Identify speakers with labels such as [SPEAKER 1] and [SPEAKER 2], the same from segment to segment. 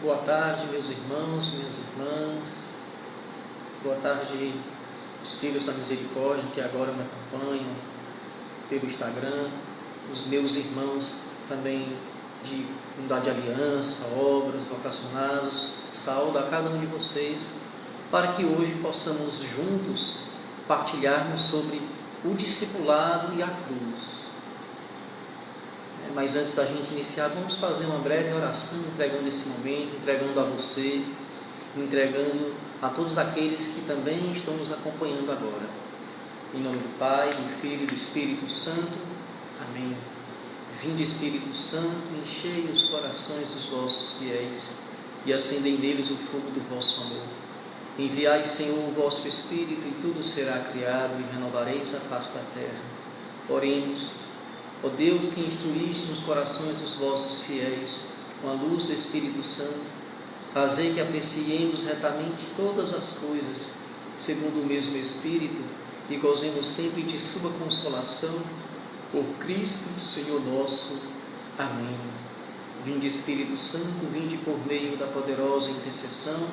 [SPEAKER 1] Boa tarde, meus irmãos, minhas irmãs. Boa tarde, os filhos da misericórdia que agora me acompanham pelo Instagram, os meus irmãos também de Unidade de Aliança, Obras, Vocacionados. Saúdo a cada um de vocês para que hoje possamos juntos partilharmos sobre o discipulado e a cruz. Mas antes da gente iniciar, vamos fazer uma breve oração, entregando esse momento, entregando a você, entregando a todos aqueles que também estão nos acompanhando agora. Em nome do Pai, do Filho e do Espírito Santo. Amém. Vinde, Espírito Santo, enchei os corações dos vossos fiéis e acendei neles o fogo do vosso amor. Enviai, Senhor, o vosso Espírito e tudo será criado e renovareis a face da terra. Oremos. Ó Deus, que instruíste nos corações dos vossos fiéis com a luz do Espírito Santo, fazei que apreciemos retamente todas as coisas, segundo o mesmo Espírito, e gozemos sempre de sua consolação, por Cristo, Senhor nosso. Amém. Vinde, Espírito Santo, vinde por meio da poderosa intercessão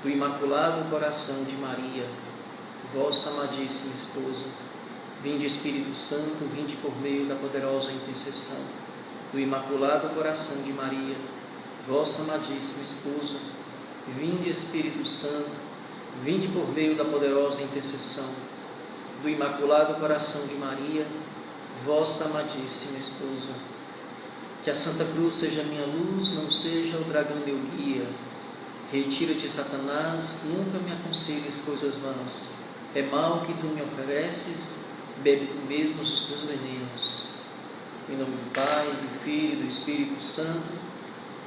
[SPEAKER 1] do Imaculado Coração de Maria, vossa amadíssima esposa. Vinde, Espírito Santo, vinde por meio da poderosa intercessão do Imaculado Coração de Maria, vossa amadíssima esposa. Vinde, Espírito Santo, vinde por meio da poderosa intercessão do Imaculado Coração de Maria, vossa amadíssima esposa. Que a Santa Cruz seja minha luz, não seja o dragão meu guia. Retira-te, Satanás, nunca me aconselhes coisas vãs. É mal que tu me ofereces, bebe tu mesmo os teus venenos. Em nome do Pai, do Filho e do Espírito Santo.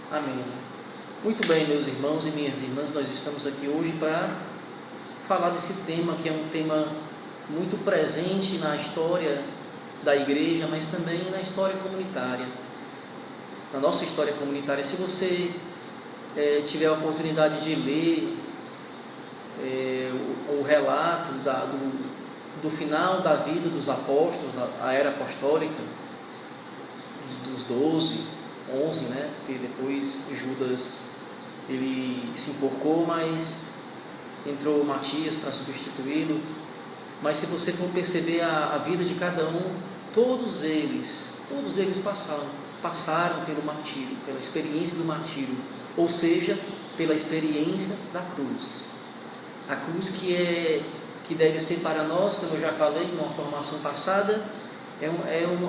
[SPEAKER 1] Amém. Muito bem, meus irmãos e minhas irmãs, nós estamos aqui hoje para falar desse tema, que é um tema muito presente na história da igreja, mas também na história comunitária. Na nossa história comunitária, se você tiver a oportunidade de ler o relato do final da vida dos apóstolos, a era apostólica, dos 12, 11, né? Porque depois Judas ele se enforcou, mas entrou Matias para substituí-lo. Mas se você for perceber a vida de cada um, todos eles passaram pelo martírio, pela experiência do martírio, ou seja, pela experiência da cruz. A cruz que deve ser para nós, como eu já falei em uma formação passada,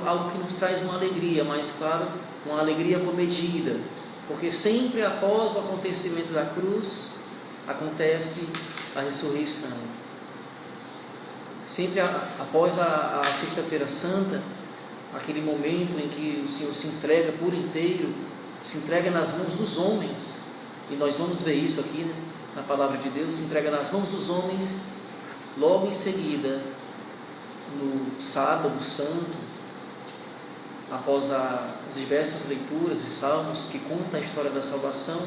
[SPEAKER 1] algo que nos traz uma alegria, mas claro, uma alegria comedida, porque sempre após o acontecimento da cruz, acontece a ressurreição. Sempre após a Sexta-feira Santa, aquele momento em que o Senhor se entrega por inteiro, se entrega nas mãos dos homens, e nós vamos ver isso aqui, né, na Palavra de Deus, se entrega nas mãos dos homens. Logo em seguida, no Sábado Santo, após as diversas leituras e salmos que contam a história da salvação,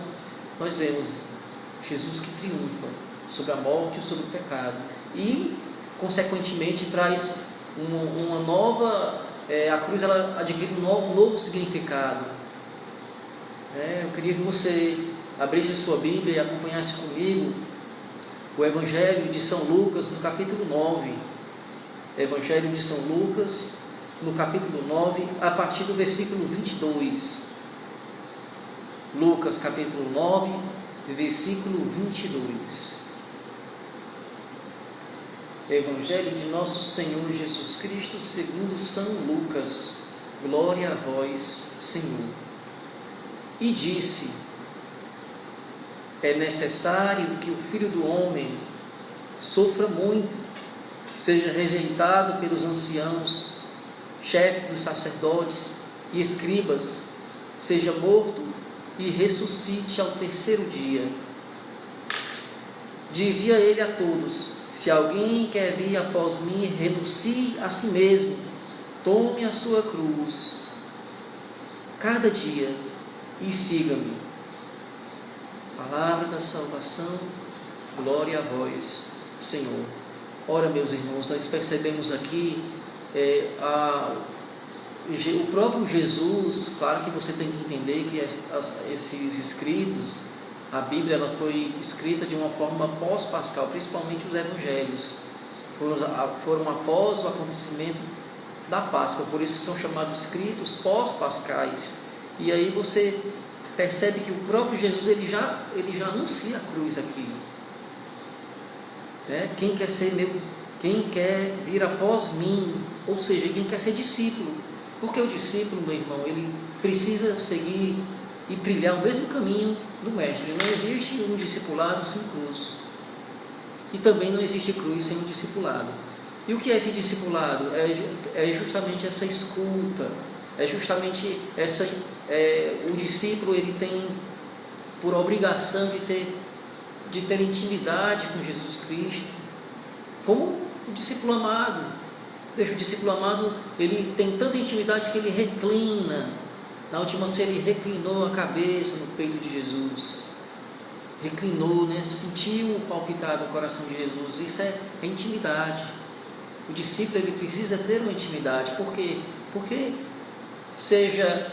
[SPEAKER 1] nós vemos Jesus que triunfa sobre a morte e sobre o pecado e, consequentemente, traz uma nova, a cruz ela adquire um novo significado. Eu queria que você abrisse a sua Bíblia e acompanhasse comigo o Evangelho de São Lucas, no capítulo 9. Evangelho de São Lucas, no capítulo 9, a partir do versículo 22. Lucas, capítulo 9, versículo 22. Evangelho de nosso Senhor Jesus Cristo, segundo São Lucas. Glória a vós, Senhor. E disse: é necessário que o Filho do Homem sofra muito, seja rejeitado pelos anciãos, chefes dos sacerdotes e escribas, seja morto e ressuscite ao terceiro dia. Dizia ele a todos: se alguém quer vir após mim, renuncie a si mesmo, tome a sua cruz cada dia e siga-me. Palavra da salvação, glória a vós, Senhor. Ora, meus irmãos, nós percebemos aqui o próprio Jesus, claro que você tem que entender que esses escritos, a Bíblia ela foi escrita de uma forma pós-pascal, principalmente os evangelhos, foram após o acontecimento da Páscoa, por isso são chamados escritos pós-pascais. E aí você percebe que o próprio Jesus ele já anuncia a cruz aqui. Quem quer vir após mim, ou seja, quem quer ser discípulo, porque o discípulo, meu irmão, ele precisa seguir e trilhar o mesmo caminho do mestre. Não existe um discipulado sem cruz, e também não existe cruz sem um discipulado. E o que é esse discipulado? É justamente essa escuta, é justamente o discípulo ele tem por obrigação de ter intimidade com Jesus Cristo, como o discípulo amado. Veja, o discípulo amado, ele tem tanta intimidade que ele reclina. Na última ceia ele reclinou a cabeça no peito de Jesus. Reclinou, sentiu o palpitar do coração de Jesus. Isso é intimidade. O discípulo ele precisa ter uma intimidade. Por quê? Porque seja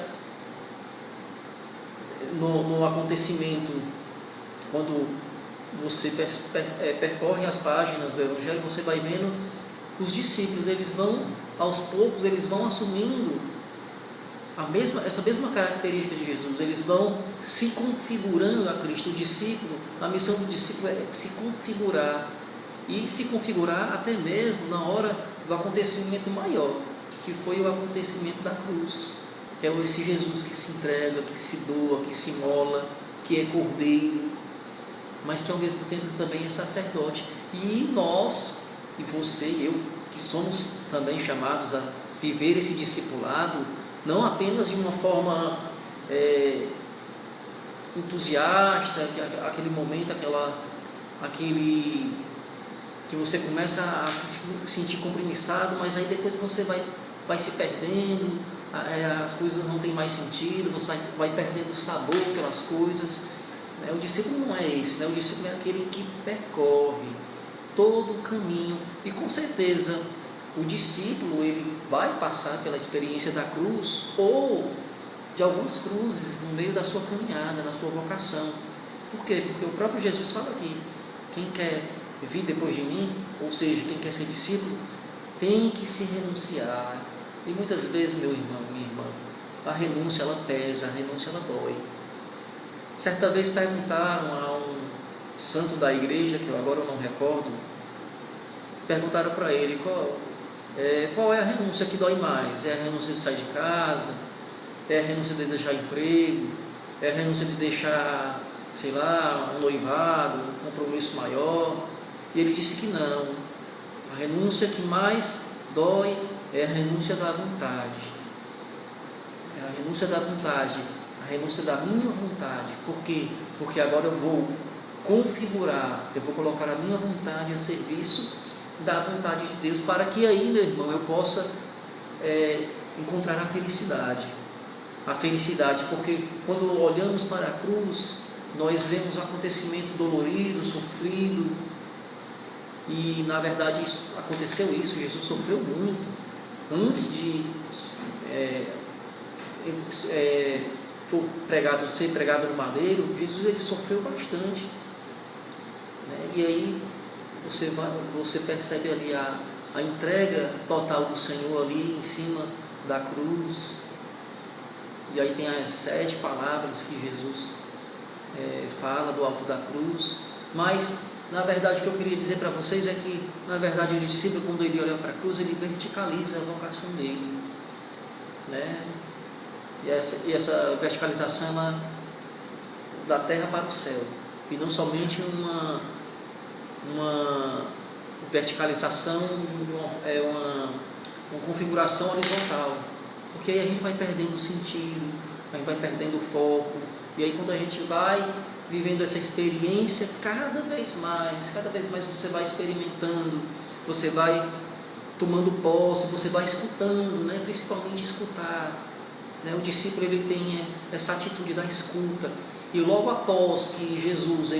[SPEAKER 1] no acontecimento, quando você percorre as páginas do Evangelho, você vai vendo os discípulos, eles vão, aos poucos, eles vão assumindo essa mesma característica de Jesus, eles vão se configurando a Cristo. O discípulo, a missão do discípulo é se configurar, e se configurar até mesmo na hora do acontecimento maior, que foi o acontecimento da cruz, que é esse Jesus que se entrega, que se doa, que se imola, que é cordeiro, mas que ao mesmo tempo também é sacerdote. E nós, e você e eu, que somos também chamados a viver esse discipulado, não apenas de uma forma entusiasta, aquele momento, aquele que você começa a se sentir compromissado, mas aí depois você vai se perdendo, as coisas não têm mais sentido, você vai perdendo o sabor pelas coisas. O discípulo não é esse, o discípulo é aquele que percorre todo o caminho, e com certeza o discípulo ele vai passar pela experiência da cruz, ou de algumas cruzes no meio da sua caminhada, na sua vocação. Por quê? Porque o próprio Jesus fala aqui: quem quer vir depois de mim, ou seja, quem quer ser discípulo, tem que se renunciar. E muitas vezes, meu irmão, minha irmã, a renúncia ela pesa, a renúncia ela dói. Certa vez perguntaram a um santo da igreja, que agora eu não recordo, perguntaram para ele qual é a renúncia que dói mais. É a renúncia de sair de casa? É a renúncia de deixar emprego? É a renúncia de deixar, sei lá, um noivado, um compromisso maior? E ele disse que não. A renúncia que mais dói é a renúncia da vontade. É a renúncia da vontade, a renúncia da minha vontade. Por quê? Porque agora eu vou configurar, eu vou colocar a minha vontade a serviço da vontade de Deus, para que aí, meu irmão, eu possa encontrar a felicidade. A felicidade, porque quando olhamos para a cruz, nós vemos um acontecimento dolorido, sofrido, e na verdade aconteceu isso. Jesus sofreu muito antes de ser pregado no madeiro. Jesus ele sofreu bastante, né? E aí você percebe ali a entrega total do Senhor ali em cima da cruz. E aí tem as 7 palavras que Jesus fala do alto da cruz. Mas na verdade o que eu queria dizer para vocês é que, na verdade, o discípulo, quando ele olha para a cruz, ele verticaliza a vocação dele, né? E essa verticalização é da terra para o céu, e não somente uma verticalização, uma configuração horizontal, porque aí a gente vai perdendo o sentido, a gente vai perdendo o foco. E aí, quando a gente vai vivendo essa experiência, cada vez mais você vai experimentando, você vai tomando posse, você vai escutando, né? Principalmente escutar, né? O discípulo ele tem essa atitude da escuta, e logo após que Jesus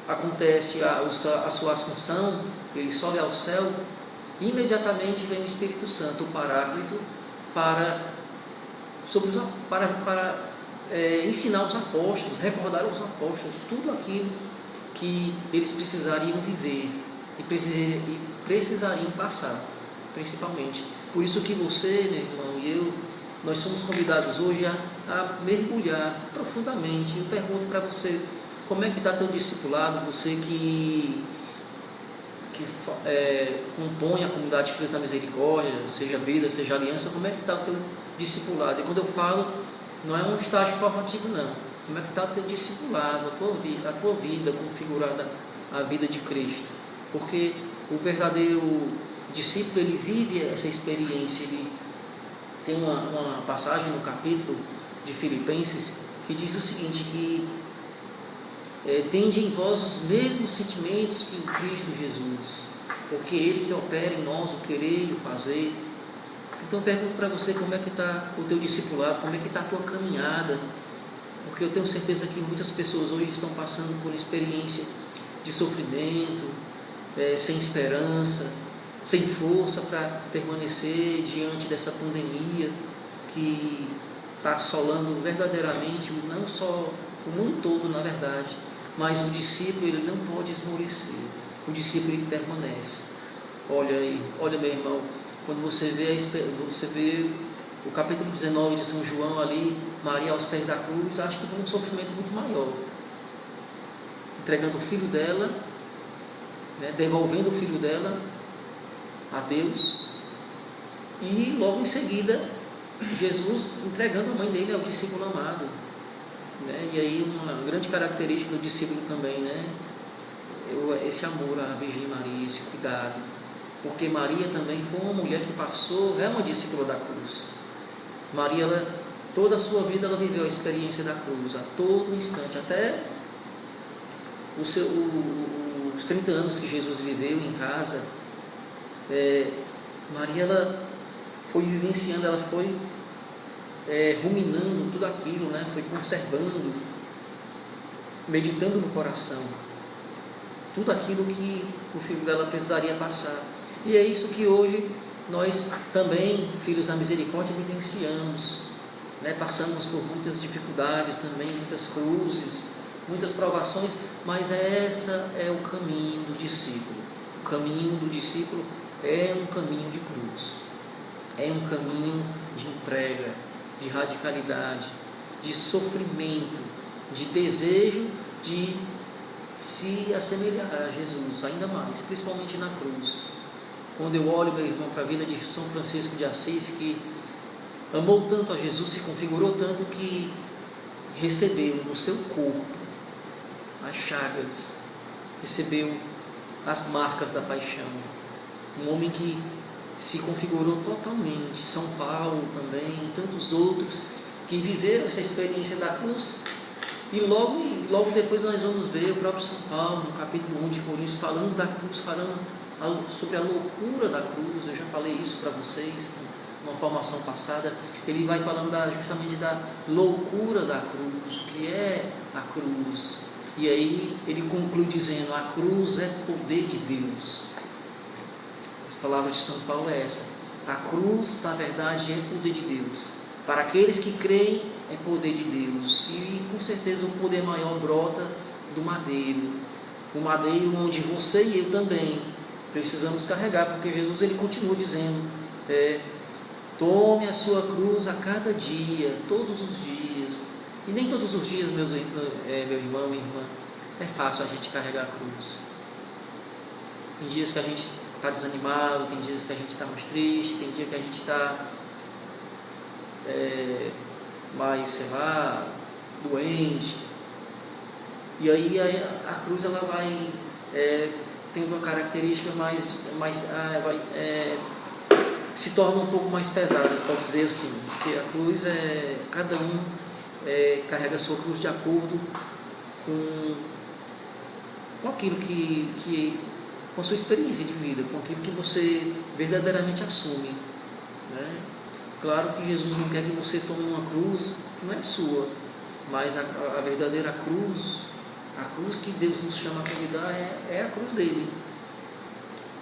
[SPEAKER 1] acontece a sua ascensão, ele sobe ao céu, imediatamente vem o Espírito Santo, o Paráclito, para ensinar os apóstolos, recordar aos apóstolos tudo aquilo que eles precisariam viver e precisariam passar, principalmente. Por isso que você, meu irmão, e eu, nós somos convidados hoje a mergulhar profundamente. Eu pergunto para você, como é que está teu discipulado, você que compõe a comunidade Filhos da Misericórdia, seja Vida, seja Aliança, como é que está o teu discipulado? E quando eu falo, não é um estágio formativo, não. Como é que está o teu discipulado, a tua vida configurada à vida de Cristo? Porque o verdadeiro discípulo, ele vive essa experiência. Ele tem uma passagem no capítulo de Filipenses que diz o seguinte, que tende em vós os mesmos sentimentos que o Cristo Jesus, porque Ele que opera em nós o querer e o fazer. Então eu pergunto para você, como é que está o teu discipulado, como é que está a tua caminhada, porque eu tenho certeza que muitas pessoas hoje estão passando por experiência de sofrimento, sem esperança, sem força para permanecer diante dessa pandemia que está assolando verdadeiramente, não só o mundo todo, na verdade, mas o discípulo, ele não pode esmorecer. O discípulo, ele permanece. Olha meu irmão, quando você vê o capítulo 19 de São João ali, Maria aos pés da cruz, acho que foi um sofrimento muito maior, entregando o filho dela, devolvendo o filho dela a Deus, e logo em seguida Jesus entregando a mãe dele ao discípulo amado. E aí uma grande característica do discípulo também, esse amor à Virgem Maria, esse cuidado, porque Maria também foi uma mulher que passou, é uma discípula da cruz. Maria, toda a sua vida ela viveu a experiência da cruz, a todo instante, até os 30 anos que Jesus viveu em casa. Maria, ela foi vivenciando, ela foi ruminando tudo aquilo, foi conservando, meditando no coração tudo aquilo que o filho dela precisaria passar. E é isso que hoje nós também, Filhos da Misericórdia, vivenciamos, passamos por muitas dificuldades também, muitas cruzes, muitas provações, mas essa é o caminho do discípulo. O caminho do discípulo é um caminho de cruz, é um caminho de entrega, de radicalidade, de sofrimento, de desejo de se assemelhar a Jesus ainda mais, principalmente na cruz. Quando eu olho, meu irmão, para a vida de São Francisco de Assis, que amou tanto a Jesus, se configurou tanto que recebeu no seu corpo as chagas, recebeu as marcas da paixão. Um homem que se configurou totalmente. São Paulo também, e tantos outros que viveram essa experiência da cruz. E logo depois nós vamos ver o próprio São Paulo, no capítulo 1 de Coríntios, falando da cruz, falando sobre a loucura da cruz. Eu já falei isso para vocês numa formação passada. Ele vai falando justamente da loucura da cruz, o que é a cruz. E aí ele conclui dizendo: a cruz é poder de Deus. As palavras de São Paulo é essa: a cruz, na verdade, é poder de Deus. Para aqueles que creem, é poder de Deus. E com certeza o poder maior brota do madeiro. O madeiro onde você e eu também precisamos carregar, porque Jesus, ele continua dizendo: tome a sua cruz a cada dia, todos os dias. E nem todos os dias, meu irmão, minha irmã, é fácil a gente carregar a cruz. Tem dias que a gente está desanimado, tem dias que a gente está mais triste, tem dia que a gente está mais, doente. E aí a cruz, ela vai tendo uma característica se torna um pouco mais pesada, pode dizer assim, porque a cruz cada um carrega a sua cruz de acordo com aquilo com a sua experiência de vida, com aquilo que você verdadeiramente assume, Claro que Jesus não quer que você tome uma cruz que não é sua, mas a verdadeira cruz, a cruz que Deus nos chama a convidar, é a cruz dele.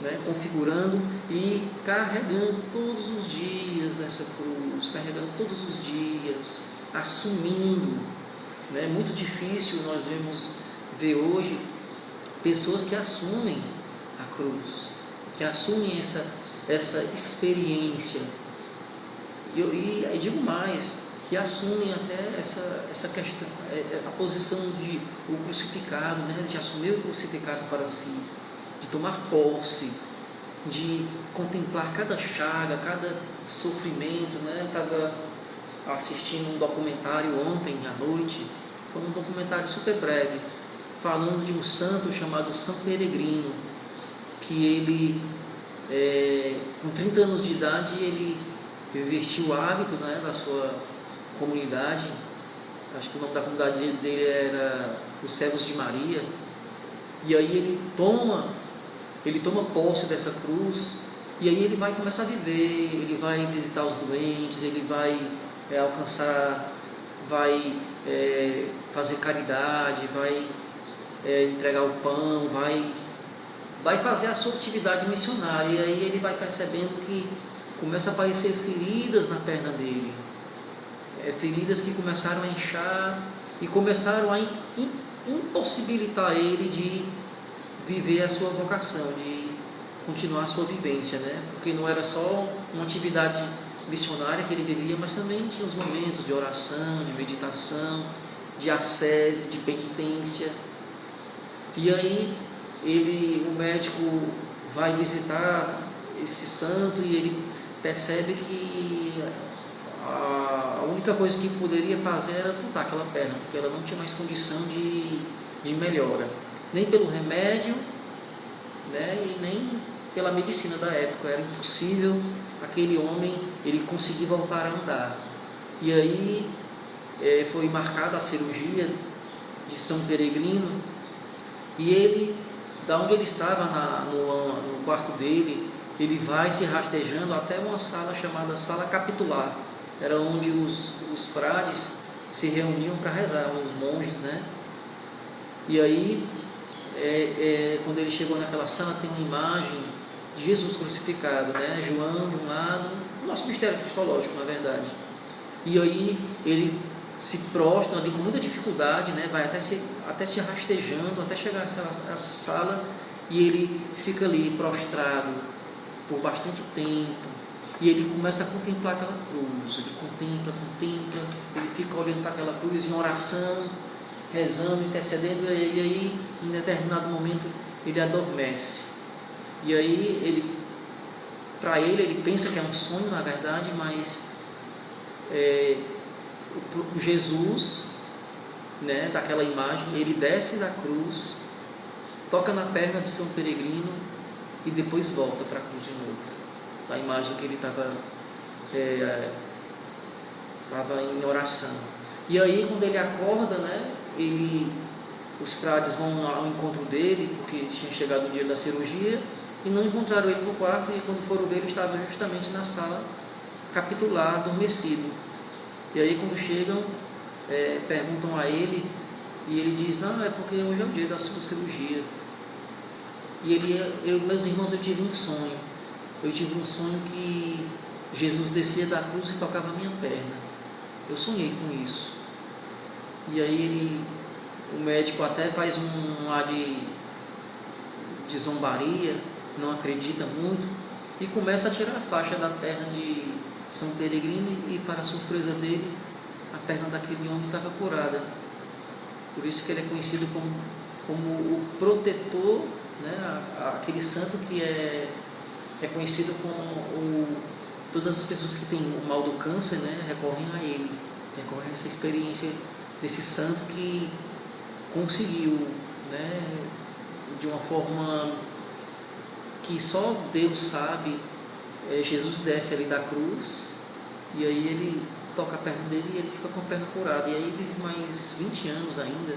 [SPEAKER 1] né, configurando e carregando todos os dias essa cruz, carregando todos os dias, assumindo. É muito difícil nós ver hoje pessoas que assumem a cruz, que assumem essa experiência. E digo mais, que assumem até essa questão, a posição de o crucificado, né, de assumir o crucificado para si, de tomar posse, de contemplar cada chaga, cada sofrimento. Né? Eu estava assistindo um documentário ontem à noite, foi um documentário super breve, falando de um santo chamado São Peregrino, que ele, com 30 anos de idade, ele vestiu o hábito, né, da sua comunidade. Acho que o nome da comunidade dele era os Servos de Maria. E aí ele toma posse dessa cruz, e aí ele vai começar a viver, ele vai visitar os doentes, ele vai vai fazer caridade, vai entregar o pão, vai fazer a sua atividade missionária. E aí ele vai percebendo que começa a aparecer feridas na perna dele, feridas que começaram a inchar e começaram a impossibilitar ele de viver a sua vocação, de continuar a sua vivência, né? Porque não era só uma atividade missionária que ele vivia, mas também tinha os momentos de oração, de meditação, de ascese, de penitência. E aí o médico vai visitar esse santo e ele percebe que a única coisa que poderia fazer era amputar aquela perna, porque ela não tinha mais condição de melhora, nem pelo remédio, né, e nem pela medicina da época. Era impossível aquele homem ele conseguir voltar a andar. E aí foi marcada a cirurgia de São Peregrino, e ele, da onde ele estava no quarto dele, ele vai se rastejando até uma sala chamada Sala Capitular. Era onde os frades se reuniam para rezar, os monges, né? E aí, quando ele chegou naquela sala, tem uma imagem de Jesus crucificado, né? João de um lado, nosso mistério cristológico, na verdade. E aí ele se prostra ali com muita dificuldade, né? Vai até se rastejando, até chegar à sala, e ele fica ali prostrado por bastante tempo. E ele começa a contemplar aquela cruz, ele contempla, ele fica olhando para aquela cruz em oração, rezando, intercedendo, e aí em determinado momento ele adormece. E aí para ele pensa que é um sonho, na verdade, mas o Jesus, né, daquela imagem, ele desce da cruz, toca na perna de São Peregrino e depois volta para a cruz de novo. A imagem que ele estava em oração. E aí, quando ele acorda, né, os frades vão ao encontro dele, porque tinha chegado o dia da cirurgia, e não encontraram ele no quarto, e quando foram ver, ele estava justamente na sala capitular, adormecido. E aí, quando chegam, perguntam a ele, e ele diz: não, é porque hoje é o dia da sua cirurgia. E meus irmãos, eu tive um sonho. Eu tive um sonho que Jesus descia da cruz e tocava a minha perna. Eu sonhei com isso. E aí o médico até faz um ar de zombaria, não acredita muito, e começa a tirar a faixa da perna de São Peregrino, e para a surpresa dele, a perna daquele homem estava curada. Por isso que ele é conhecido como o protetor, né? Aquele santo que é conhecido como todas as pessoas que têm o mal do câncer, né, recorrem a ele, recorrem a essa experiência desse santo que conseguiu, né, de uma forma que só Deus sabe. Jesus desce ali da cruz, e aí ele toca a perna dele e ele fica com a perna curada, e aí vive mais 20 anos ainda.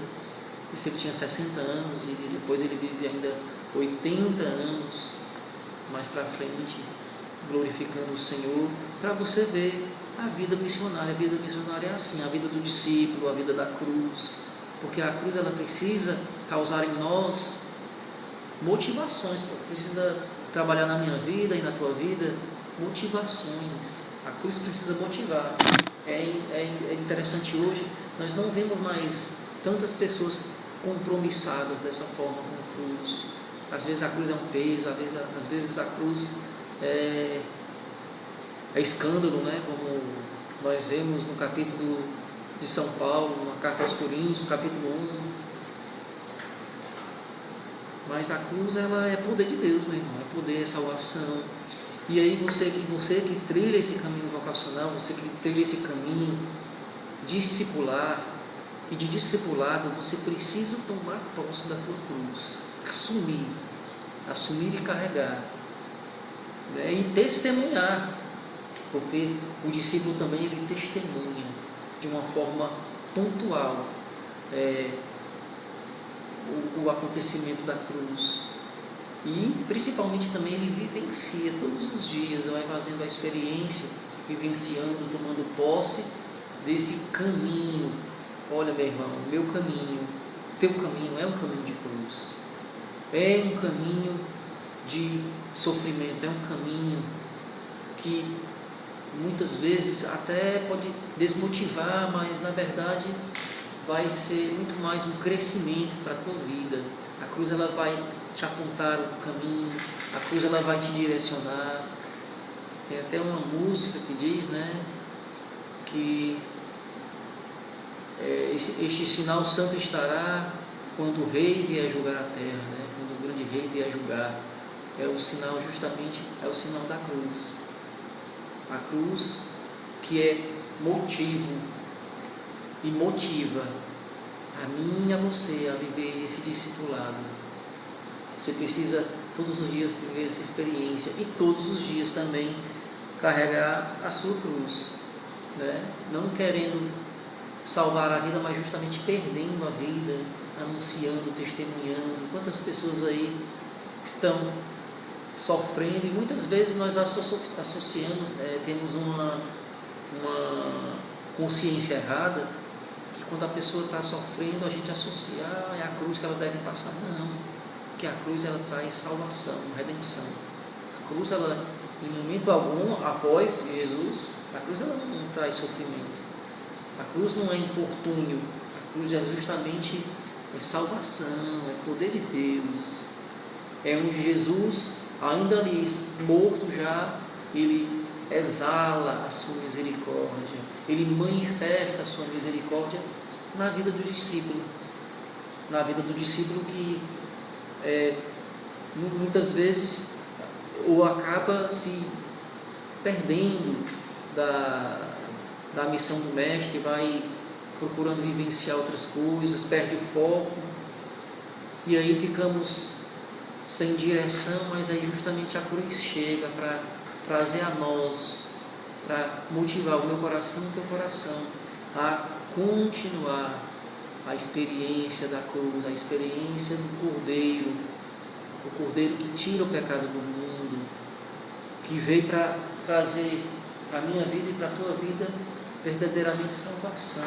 [SPEAKER 1] Isso, ele tinha 60 anos, e depois ele vive ainda 80 anos mais para frente, glorificando o Senhor. Para você ver a vida missionária. A vida missionária é assim, a vida do discípulo, a vida da cruz, porque a cruz ela precisa causar em nós motivações, precisa trabalhar na minha vida e na tua vida motivações. A cruz precisa motivar. É interessante hoje, nós não vemos mais tantas pessoas compromissadas dessa forma com a cruz. Às vezes a cruz é um peso, às vezes a cruz é escândalo, né? Como nós vemos no capítulo de São Paulo, na carta aos Coríntios, capítulo 1. Mas a cruz, ela é poder de Deus, meu irmão, é poder, é salvação. E aí você que trilha esse caminho vocacional, você que trilha esse caminho discipular e de discipulado, você precisa tomar posse da tua cruz, assumir e carregar, né? E testemunhar, porque o discípulo também ele testemunha de uma forma pontual o acontecimento da cruz, e principalmente também ele vivencia todos os dias, vai fazendo a experiência, vivenciando, tomando posse desse caminho. Olha, meu irmão, meu caminho, teu caminho é um caminho de cruz, é um caminho de sofrimento, é um caminho que muitas vezes até pode desmotivar, mas na verdade vai ser muito mais um crescimento para a tua vida. A cruz ela vai te apontar o caminho, a cruz ela vai te direcionar. Tem até uma música que diz, né, que este sinal santo estará quando o rei vier julgar a terra, né? Quando o grande rei vier julgar. É o sinal, justamente, é o sinal da cruz. A cruz que é motivo e motiva a mim e a você a viver esse discipulado. Você precisa todos os dias viver essa experiência e todos os dias também carregar a sua cruz, né? Não querendo salvar a vida, mas justamente perdendo a vida, anunciando, testemunhando. Quantas pessoas aí estão sofrendo, e muitas vezes nós associamos, temos uma consciência errada, que quando a pessoa está sofrendo, a gente associa, é a cruz que ela deve passar. Não, porque a cruz ela traz salvação, redenção. A cruz, ela, em momento algum, após Jesus, a cruz ela não traz sofrimento. A cruz não é infortúnio, a cruz é justamente salvação, é poder de Deus. É onde Jesus, ainda ali morto já, ele exala a sua misericórdia, ele manifesta a sua misericórdia na vida do discípulo. Na vida do discípulo que muitas vezes ou acaba se perdendo da missão do mestre, vai procurando vivenciar outras coisas, perde o foco, e aí ficamos sem direção. Mas aí justamente a cruz chega para trazer a nós, para motivar o meu coração e o teu coração a continuar a experiência da cruz, a experiência do Cordeiro, o Cordeiro que tira o pecado do mundo, que veio para trazer para a minha vida e para a tua vida verdadeiramente salvação,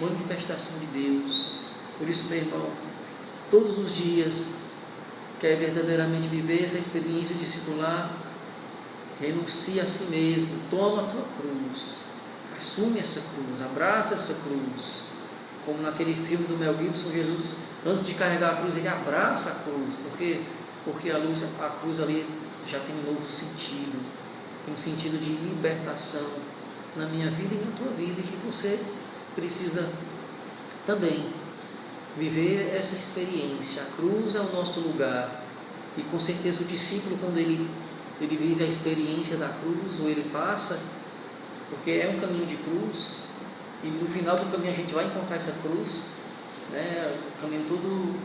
[SPEAKER 1] manifestação de Deus. Por isso, meu irmão, todos os dias quer verdadeiramente viver essa experiência discipular, renuncia a si mesmo, toma a tua cruz, assume essa cruz, abraça essa cruz. Como naquele filme do Mel Gibson, Jesus, antes de carregar a cruz, ele abraça a cruz, porque a cruz ali já tem um novo sentido, tem um sentido de libertação na minha vida e na tua vida, e que você precisa também viver essa experiência. A cruz é o nosso lugar, e com certeza o discípulo, quando ele vive a experiência da cruz, ou ele passa, porque é um caminho de cruz, e no final do caminho a gente vai encontrar essa cruz, né? O caminho todo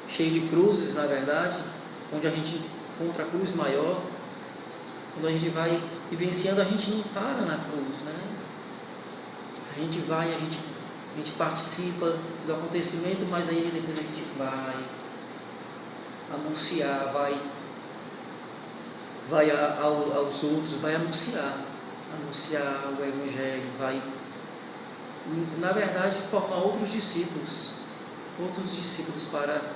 [SPEAKER 1] cheio de cruzes, na verdade, onde a gente encontra a cruz maior. Quando a gente vai vivenciando, a gente não para na cruz, né? A gente vai, a gente participa do acontecimento, mas aí depois a gente vai anunciar, vai aos outros, vai anunciar o Evangelho, vai, na verdade, formar outros discípulos para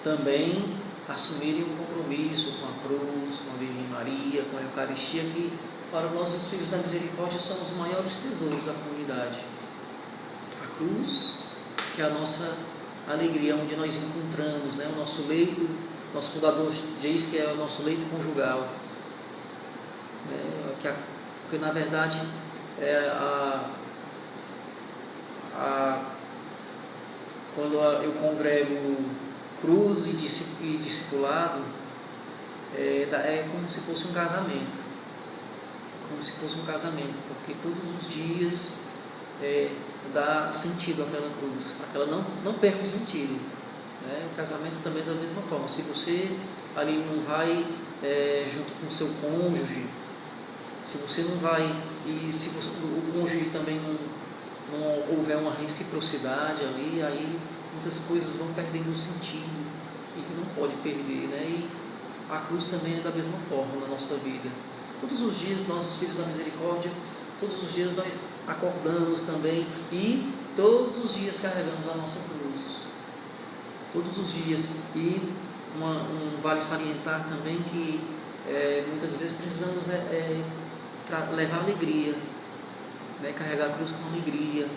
[SPEAKER 1] também assumirem um compromisso com a cruz, com a Virgem Maria, com a Eucaristia, que para nós, os filhos da misericórdia, são os maiores tesouros da comunidade. A cruz, que é a nossa alegria, onde nós encontramos, né, o nosso leito. Nosso fundador diz que é o nosso leito conjugal, porque na verdade quando eu congrego cruz e discipulado, é como se fosse um casamento. Como se fosse um casamento, porque todos os dias dá sentido àquela cruz, para que ela não perca o sentido. O casamento também é da mesma forma. Se você ali não vai junto com o seu cônjuge, se você não vai, e se o cônjuge também não houver uma reciprocidade ali, aí muitas coisas vão perdendo o sentido e que não pode perder, né? E a cruz também é da mesma forma na nossa vida. Todos os dias, nossos filhos da misericórdia, todos os dias nós acordamos também e todos os dias carregamos a nossa cruz. Todos os dias. E vale salientar também que muitas vezes precisamos levar alegria, né? Carregar a cruz com alegria,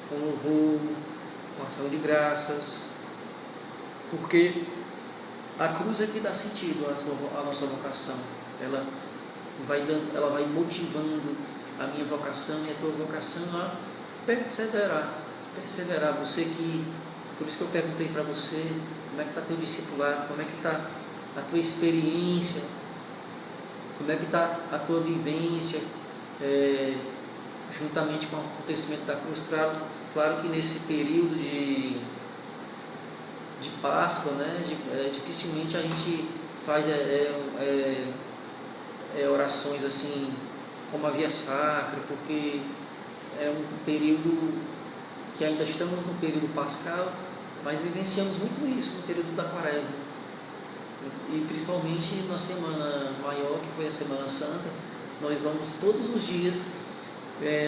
[SPEAKER 1] com louvor, com ação de graças, porque a cruz é que dá sentido à nossa vocação. Ela vai motivando a minha vocação e a tua vocação a perseverar. Por isso que eu perguntei para você, como é que está teu discipulado, como é que está a tua experiência, como é que está a tua vivência, juntamente com o acontecimento da cruz. Claro que nesse período de Páscoa, né, dificilmente a gente faz orações assim, como a Via Sacra, porque é um período que ainda estamos no período pascal, mas vivenciamos muito isso no período da Quaresma. E principalmente na Semana Maior, que foi a Semana Santa, nós vamos todos os dias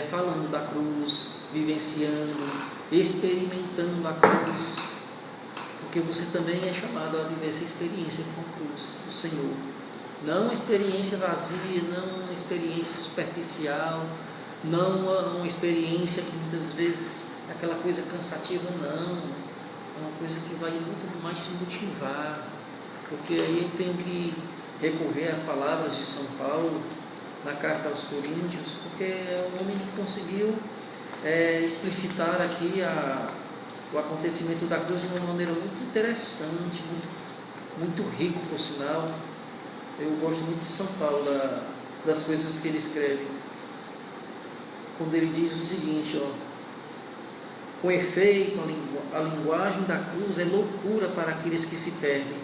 [SPEAKER 1] falando da cruz, vivenciando, experimentando a cruz, porque você também é chamado a viver essa experiência com a cruz do Senhor. Não uma experiência vazia, não uma experiência superficial, não uma experiência que muitas vezes é aquela coisa cansativa, não. É uma coisa que vai muito mais se motivar, porque aí eu tenho que recorrer às palavras de São Paulo na carta aos Coríntios, porque é um homem que conseguiu explicitar aqui o acontecimento da cruz de uma maneira muito interessante, muito rico, por sinal. Eu gosto muito de São Paulo, das coisas que ele escreve, quando ele diz o seguinte, com efeito, a linguagem da cruz é loucura para aqueles que se perdem,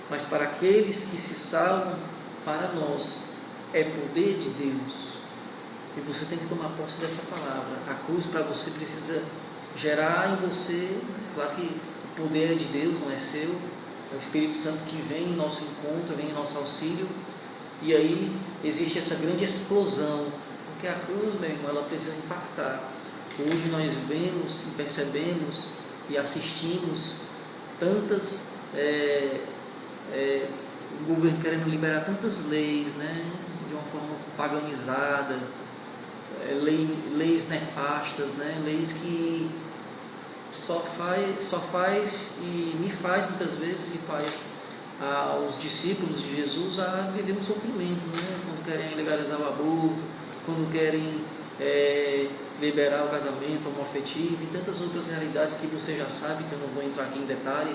[SPEAKER 1] mas para aqueles que se salvam, para nós, é poder de Deus. E você tem que tomar posse dessa palavra. A cruz para você precisa gerar em você, claro que o poder é de Deus, não é seu, é o Espírito Santo que vem em nosso encontro, vem em nosso auxílio, e aí existe essa grande explosão, porque a cruz, meu irmão, ela precisa impactar. Hoje nós vemos e percebemos e assistimos tantas, o governo querendo liberar tantas leis, né, de uma forma paganizada, leis nefastas, né, leis que só faz e me faz muitas vezes, e faz aos discípulos de Jesus a viver um sofrimento, né? Quando querem legalizar o aborto, quando querem liberar o casamento homoafetivo e tantas outras realidades que você já sabe, que eu não vou entrar aqui em detalhe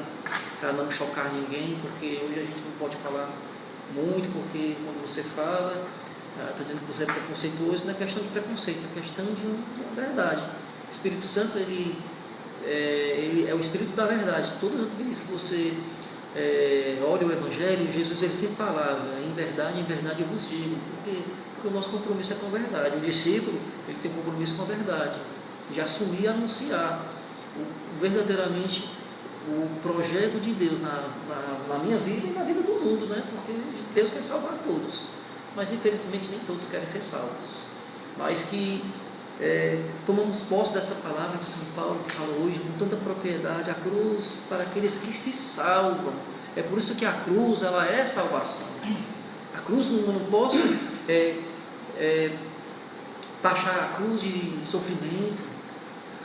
[SPEAKER 1] para não chocar ninguém, porque hoje a gente não pode falar muito, porque quando você fala, está dizendo que você é preconceituoso, não é questão de preconceito, é questão de uma verdade. O Espírito Santo, ele é o Espírito da verdade. Toda vez que você olha o Evangelho, Jesus ele sempre falava, em verdade eu vos digo, porque o nosso compromisso é com a verdade. O discípulo, ele tem compromisso com a verdade, de assumir e anunciar verdadeiramente o projeto de Deus na minha vida e na vida do mundo, né? Porque Deus quer salvar todos, mas infelizmente nem todos querem ser salvos. Mas que tomamos posse dessa palavra de São Paulo, que fala hoje com tanta propriedade, a cruz para aqueles que se salvam. É por isso que a cruz, ela é salvação. A cruz, eu não posso taxar a cruz de sofrimento.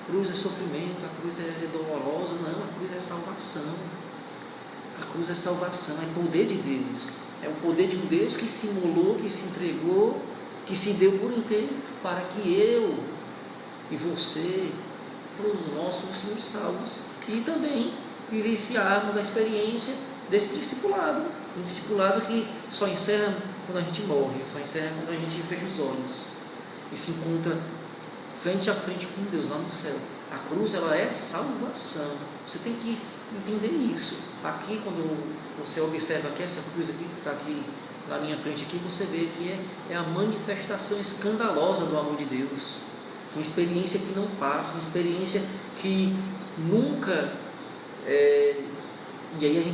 [SPEAKER 1] A cruz é sofrimento, a cruz é dolorosa. Não, a cruz é salvação. A cruz é salvação, é poder de Deus. É o poder de um Deus que se imolou, que se entregou, que se deu por inteiro para que eu e você, todos nós, fôssemos salvos e também vivenciarmos a experiência desse discipulado. Um discipulado que só encerra quando a gente morre, só encerra quando a gente fecha os olhos e se encontra frente a frente com Deus lá no céu. A cruz, ela é salvação. Você tem que entender isso. Aqui, quando você observa que essa cruz aqui, que está aqui na minha frente aqui, você vê que é a manifestação escandalosa do amor de Deus. Uma experiência que não passa, uma experiência que nunca... E aí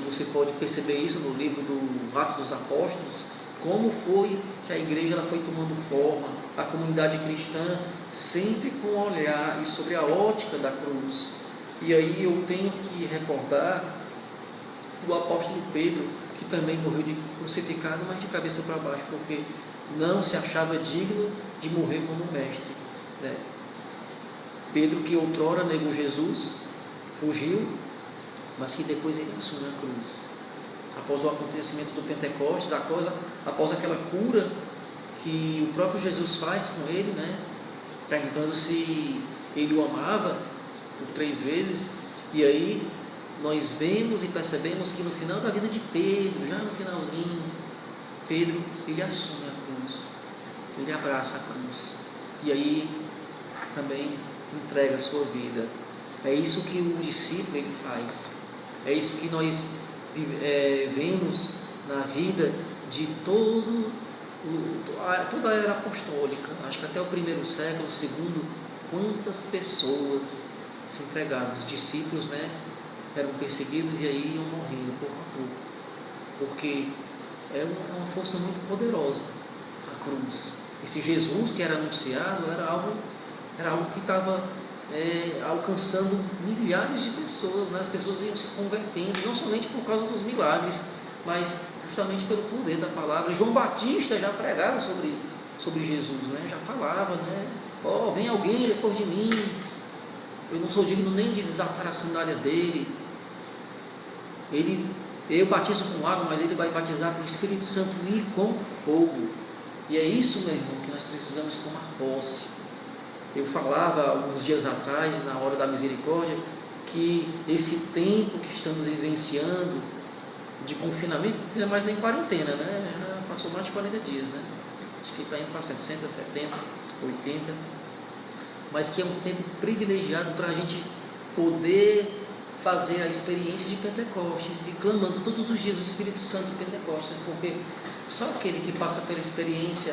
[SPEAKER 1] você pode perceber isso no livro do Atos dos Apóstolos, como foi que a igreja ela foi tomando forma, a comunidade cristã sempre com o olhar e sobre a ótica da cruz. E aí eu tenho que recordar do apóstolo Pedro, que também morreu crucificado, mas de cabeça para baixo, porque não se achava digno de morrer como mestre, né? Pedro, que outrora negou Jesus, fugiu, mas que depois ele assumiu a cruz. Após o acontecimento do Pentecostes, após aquela cura que o próprio Jesus faz com ele, né? Perguntando se ele o amava por 3 vezes, e aí nós vemos e percebemos que no final da vida de Pedro, já no finalzinho, Pedro, ele assume a cruz, ele abraça a cruz, e aí também entrega a sua vida. É isso que o discípulo ele faz, é isso que nós vemos na vida de toda a era apostólica. Acho que até o 1º século, o 2º, quantas pessoas se entregavam. Os discípulos, né, eram perseguidos e aí iam morrendo pouco a pouco, porque é uma força muito poderosa a cruz. Esse Jesus que era anunciado era algo que estava alcançando milhares de pessoas, né? As pessoas iam se convertendo, não somente por causa dos milagres, mas justamente pelo poder da palavra. João Batista já pregava sobre Jesus, né? Já falava, né? Vem alguém depois de mim, eu não sou digno nem de desatar as sandálias dele. Eu batizo com água, mas ele vai batizar com o Espírito Santo e com fogo. E é isso, meu irmão, que nós precisamos tomar posse. Eu falava alguns dias atrás, na hora da misericórdia, que esse tempo que estamos vivenciando de confinamento, não é mais nem quarentena, né? Já passou mais de 40 dias, né? Acho que está indo para 60, 70, 80, mas que é um tempo privilegiado para a gente poder fazer a experiência de Pentecostes e clamando todos os dias o Espírito Santo de Pentecostes, porque só aquele que passa pela experiência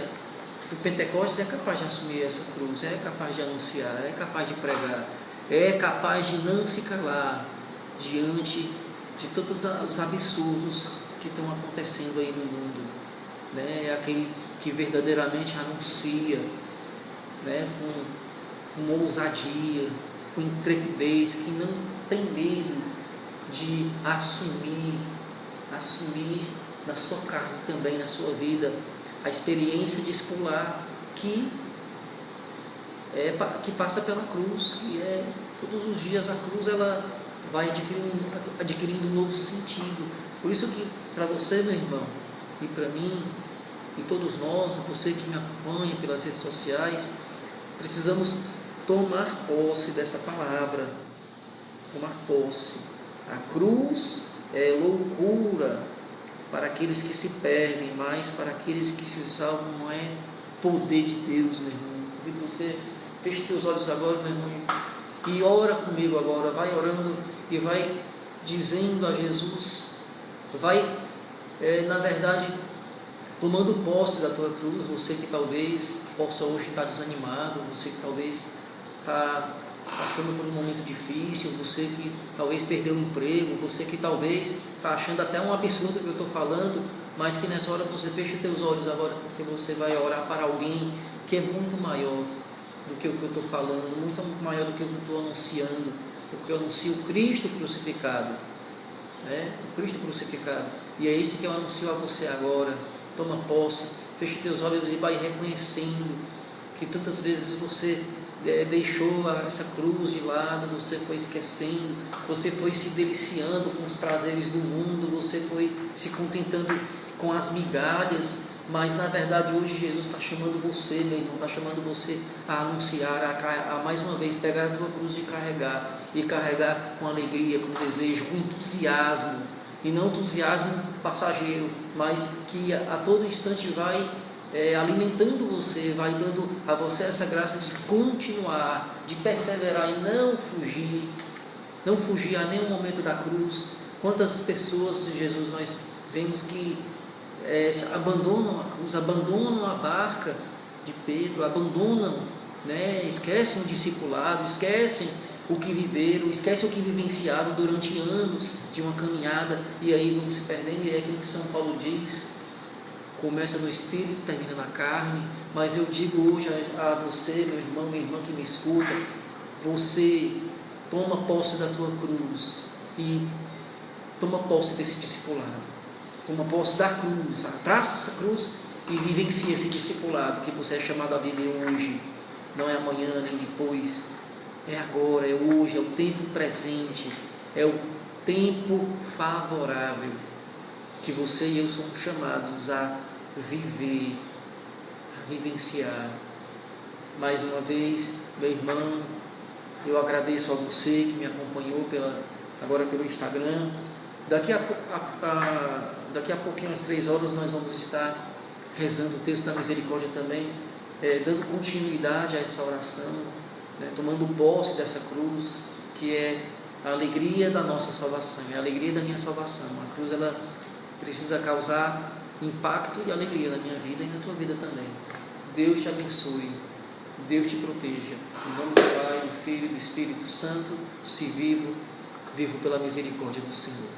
[SPEAKER 1] do Pentecostes é capaz de assumir essa cruz, é capaz de anunciar, é capaz de pregar, é capaz de não se calar diante de todos os absurdos que estão acontecendo aí no mundo, né? É aquele que verdadeiramente anuncia, né? Com ousadia, com intrepidez, que não tem medo de assumir na sua carne também, na sua vida, a experiência discipular que passa pela cruz, que é todos os dias a cruz ela vai adquirindo um novo sentido. Por isso que para você, meu irmão, e para mim, e todos nós, você que me acompanha pelas redes sociais, precisamos tomar posse dessa palavra, tomar posse. A cruz é loucura para aqueles que se perdem, mas para aqueles que se salvam não é poder de Deus, meu irmão. E você feche teus olhos agora, meu irmão, e ora comigo agora, vai orando e vai dizendo a Jesus, vai, na verdade, tomando posse da tua cruz. Você que talvez possa hoje estar desanimado, você que talvez está passando por um momento difícil, você que talvez perdeu o emprego, você que talvez está achando até um absurdo que eu estou falando, mas que nessa hora você fecha teus olhos agora, porque você vai orar para alguém que é muito maior do que o que eu estou falando, muito maior do que o que eu estou anunciando, porque eu anuncio Cristo crucificado. né? O Cristo crucificado. E é esse que eu anuncio a você agora. Toma posse, feche teus olhos e vai reconhecendo que tantas vezes você deixou essa cruz de lado, você foi esquecendo, você foi se deliciando com os prazeres do mundo, você foi se contentando com as migalhas, mas na verdade hoje Jesus está chamando você, meu irmão, está chamando você a anunciar, a mais uma vez pegar a tua cruz e carregar com alegria, com desejo, com entusiasmo, e não entusiasmo passageiro, mas que a todo instante vai alimentando você, vai dando a você essa graça de continuar, de perseverar e não fugir a nenhum momento da cruz. Quantas pessoas, Jesus, nós vemos que abandonam a cruz, abandonam a barca de Pedro, abandonam, né, esquecem o discipulado, esquecem o que viveram, esquecem o que vivenciaram durante anos de uma caminhada, e aí vão se perdendo. E é aquilo que São Paulo diz: começa no Espírito, termina na carne. Mas eu digo hoje a você, meu irmão, minha irmã que me escuta, você toma posse da tua cruz e toma posse desse discipulado, toma posse da cruz, abraça essa cruz e vivencia esse discipulado que você é chamado a viver hoje. Não é amanhã nem depois, é agora, é hoje, é o tempo presente, é o tempo favorável que você e eu somos chamados a viver, a vivenciar. Mais uma vez, meu irmão, eu agradeço a você que me acompanhou agora pelo Instagram. Daqui a pouquinho, às 3 horas, nós vamos estar rezando o texto da misericórdia também, dando continuidade a essa oração, né, tomando posse dessa cruz, que é a alegria da nossa salvação, é a alegria da minha salvação. A cruz, ela precisa causar impacto e alegria na minha vida e na tua vida também. Deus te abençoe, Deus te proteja. Em nome do Pai, do Filho e do Espírito Santo, se vivo pela misericórdia do Senhor.